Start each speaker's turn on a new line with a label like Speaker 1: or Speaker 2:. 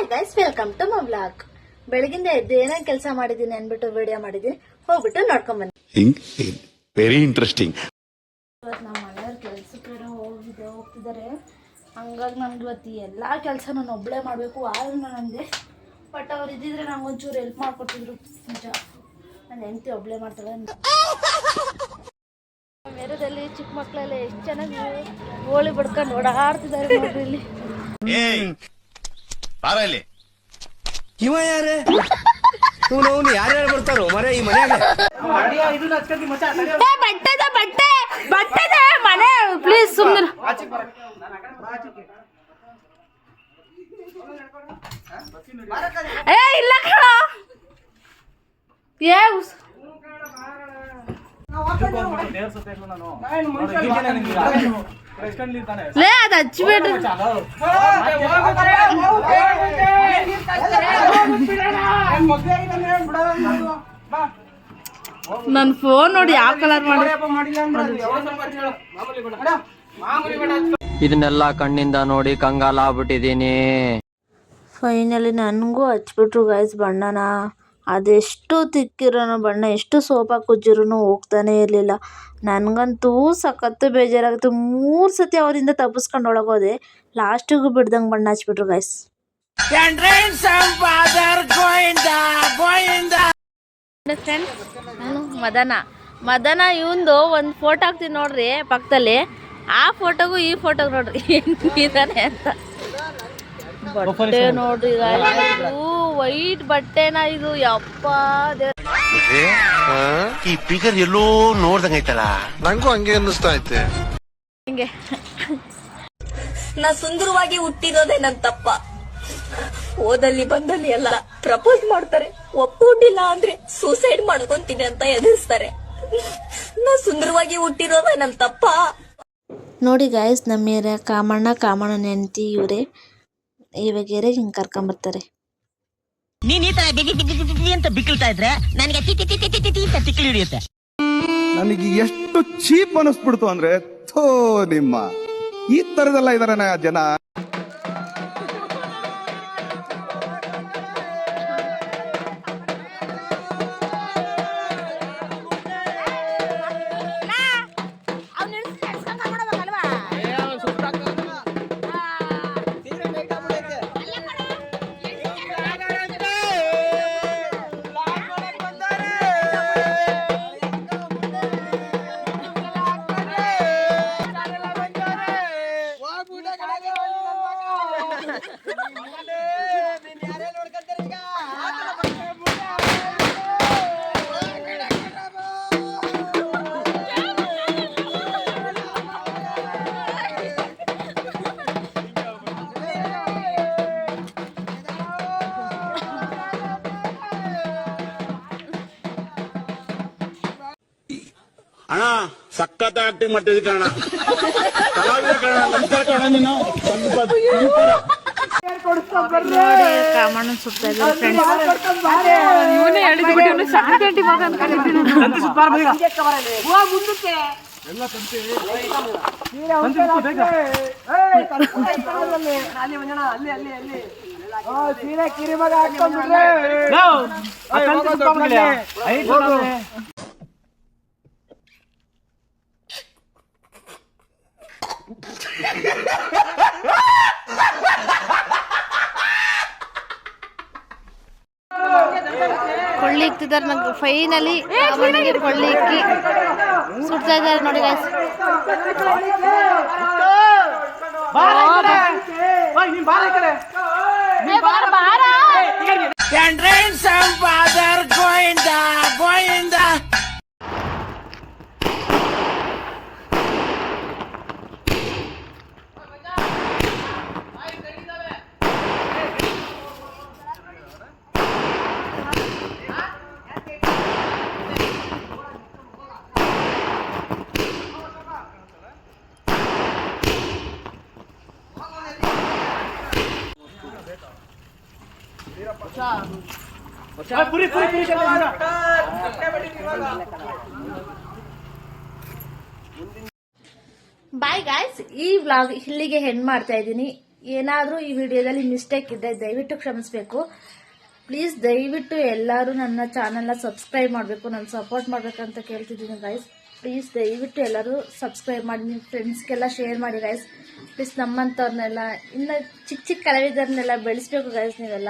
Speaker 1: Hi guys, welcome to my vlog. ಬೆಳಗಿಂದ ಎದ್ದು ಏನೇನ್ ಕೆಲಸ ಮಾಡಿದೀನಿ ಅನ್ಬಿಟ್ಟು ವಿಡಿಯೋ ಮಾಡಿದೀನಿ, ಹೋಗ್ಬಿಟ್ಟು ನೋಡ್ಕೊಂಡ್ ಬನ್ನಿ.
Speaker 2: Very interesting.
Speaker 1: ನಮ್ಮ ಮನೆಯವ್ರ ಕೆಲ್ಸಕ್ಕೆ ಹೋಗ್ತಿದ್ದಾರೆ, ಹಂಗಾಗಿ ನನ್ಗೆ ಇವತ್ತು ಎಲ್ಲಾ ಕೆಲಸ ನಾನು ಒಬ್ಳೆ ಮಾಡ್ಬೇಕು ಆದ್ರೆ ನಂದೆ. ಬಟ್ ಅವ್ರು ಇದ್ದಿದ್ರೆ ನಂಗೆ ಒಂಚೂರು ಹೆಲ್ಪ್ ಮಾಡ್ಕೊಟ್ಟಿದ್ರು. ನಿಜ, ನನ್ನ ಹೆಂಡತಿ ಒಬ್ಳೆ ಮಾಡ್ತಾಳೆ. ಮೇರದಲ್ಲಿ ಚಿಕ್ಕ ಮಕ್ಕಳೆಲ್ಲ ಎಷ್ಟು ಚೆನ್ನಾಗಿ ಹೋಳಿ ಬಿಡ್ಕೊಂಡು ಓಡಾಡ್ತಿದ್ದಾರೆ ನೋಡ್ರಿ ಇಲ್ಲಿ.
Speaker 3: ಇವ ಯಾರೇ ಅವನು ಯಾರ್ಯಾರು ಬರ್ತಾರೋ ಮರೆ ಈ ಮನ್ಯಾಗ.
Speaker 1: ಬಟ್ಟೆದ ಮನೆ ಪ್ಲೀಸ್ ಸುಮ್ಮನೆ. ಏ ಇಲ್ಲ ಕಣ, ಲೇ ಅದು ಹಚ್ಚಿಬಿಡ್ರಿ. ನನ್ ಫೋನ್ ನೋಡಿ ಯಾವ ಕಲರ್ ಮಾಡಿ.
Speaker 4: ಇದನ್ನೆಲ್ಲ ಕಣ್ಣಿಂದ ನೋಡಿ ಕಂಗಾಲ ಆಗ್ಬಿಟ್ಟಿದೀನಿ.
Speaker 1: ಫೈನಲಿ ನನಗೂ ಹಚ್ಬಿಟ್ರು ಗೈಸ್ ಬಣ್ಣನ. ಅದೆಷ್ಟು ತಿಕ್ಕಿರೋನು ಬಣ್ಣ, ಎಷ್ಟು ಸೋಪ್ ಕುಜ್ಜಿರೂ ಹೋಗ್ತಾನೆ ಇರಲಿಲ್ಲ. ನನಗಂತೂ ಸಖತ್ತು ಬೇಜಾರಾಗುತ್ತೆ. 3 ಸತಿ ಅವರಿಂದ ತಪ್ಪಿಸ್ಕೊಂಡು ಒಳಗೋದೆ, ಲಾಸ್ಟಿಗೂ ಬಿಡ್ದಂಗೆ ಬಣ್ಣ ಹಚ್ಬಿಟ್ರು ಗೈಸ್. ಫ್ರೆಂಡ್ಸ್, ನಾನು ಮದನ ಇವಂದು ಒಂದು ಫೋಟೋ ಹಾಕ್ತೀನಿ ನೋಡ್ರಿ ಪಕ್ಕದಲ್ಲಿ. ಆ ಫೋಟೋಗೂ ಈ ಫೋಟೋಗೆ ನೋಡ್ರಿ ಹೆಂಗಿದಾನೆ ಅಂತ. ಬಟ್ಟೆ ನೋಡ್ರಿ, ವೈಟ್ ಬಟ್ಟೆನಾ ಇದು? ಯಪ್ಪ
Speaker 2: ಈ ಫಿಗರ್ ಎಲ್ಲೋ ನೋಡ್ದಂಗೈತಲ್ಲ, ನಂಗೂ ಹಂಗೆ ಅನ್ನಿಸ್ತಾ ಐತೆ.
Speaker 1: ಹಿಂಗೆ
Speaker 5: ನಾ ಸುಂದರವಾಗಿ ಹುಟ್ಟಿರೋದೇ ನನ್ ತಪ್ಪ. ಓದಲ್ಲಿ ಬಂದಲ್ಲಿ ಎಲ್ಲ ಪ್ರಪೋಸ್ ಮಾಡ್ತಾರೆ, ಒಪ್ಪಿಲ್ಲ ಅಂದ್ರೆ ಸೂಸೈಡ್ ಮಾಡ್ಕೊಂತೀನಿ ಅಂತ ಎದುರಿಸ್ತಾರೆ. ನಾ ಸುಂದರವಾಗಿ ಹುಟ್ಟಿರೋದೇ ನನ್ ತಪ್ಪ.
Speaker 1: ನೋಡಿ ಗಾಯ್ಸ್, ನಮ್ಮ ಏರಿಯಾ ಕಾಮಣ್ಣ ನೆಂಟಿ ಇವರೇ ಇವಾಗೇರೆ ಹಿಂಗೆ ಕರ್ಕೊಂಬರ್ತಾರೆ.
Speaker 6: ನೀನ್ ಈ ತರ ಬಿಗಿ ಅಂತ ಬಿಕ್ಕಳ್ತಾ ಇದ್ರೆ ನನಗೆ ತಿಕ್ಕಲಿ ಹಿಡಿಯುತ್ತೆ.
Speaker 7: ನನಗೆ ಎಷ್ಟು ಚೀಪ್ ಅನಿಸ್ಬಿಡ್ತು ಅಂದ್ರೆ, ಥೋ ನಿಮ್ಮ ಈ ತರದೆಲ್ಲ ಇದಾರೆ ಜನ.
Speaker 2: ಅಣ್ಣ ಸಖತ್ ಆಕ್ಟಿಂಗ್ ಮಾಡ್ತಿದ್ದಿ ಕಣ, ನಮಸ್ಕಾರ ಕಣ. ನೀನು
Speaker 1: ಕಾಮಣ್ಣ ಸುಡ್ತಾ ಇದ್ದಾರೆ ಫ್ರೆಂಡ್ಸ್. ಕೊಳ್ಳಿ ಇಕ್ತಿದ್ದಾರೆ ನಂಗೆ. ಫೈನಲಿ ಅವನಿಗೆ ಕೊಳ್ಳಿ ಇಕ್ಕಿ ಸುಡ್ತಾ ಇದ್ದಾರೆ ನೋಡಿ ಗಾಯ್ಸ್. ಬಾಯ್ ಗಾಯ್ಸ್, ಈ ವ್ಲಾಗ್ ಇಲ್ಲಿಗೆ ಹೆಣ್ ಮಾಡ್ತಾ ಇದ್ದೀನಿ. ಏನಾದರೂ ಈ ವಿಡಿಯೋದಲ್ಲಿ ಮಿಸ್ಟೇಕ್ ಇದ್ದರೆ ದಯವಿಟ್ಟು ಕ್ಷಮಿಸಬೇಕು. ಪ್ಲೀಸ್ ದಯವಿಟ್ಟು ಎಲ್ಲರೂ ನನ್ನ ಚಾನಲ್ನ ಸಬ್ಸ್ಕ್ರೈಬ್ ಮಾಡಬೇಕು, ನಾನು ಸಪೋರ್ಟ್ ಮಾಡಬೇಕಂತ ಕೇಳ್ತಿದ್ದೀನಿ ಗೈಸ್. ಪ್ಲೀಸ್ ದಯವಿಟ್ಟು ಎಲ್ಲರೂ ಸಬ್ಸ್ಕ್ರೈಬ್ ಮಾಡಿ, ನಿಮ್ಮ ಫ್ರೆಂಡ್ಸ್ಗೆಲ್ಲ ಶೇರ್ ಮಾಡಿ ಗೈಸ್. ಪ್ಲೀಸ್ ನಮ್ಮಂಥವ್ರನ್ನೆಲ್ಲ ಇನ್ನು ಚಿಕ್ಕ ಚಿಕ್ಕ ಕಲಾವಿದರನ್ನೆಲ್ಲ ಬೆಳೆಸ್ಬೇಕು ಗೈಸ್ ನೀವೆಲ್ಲ.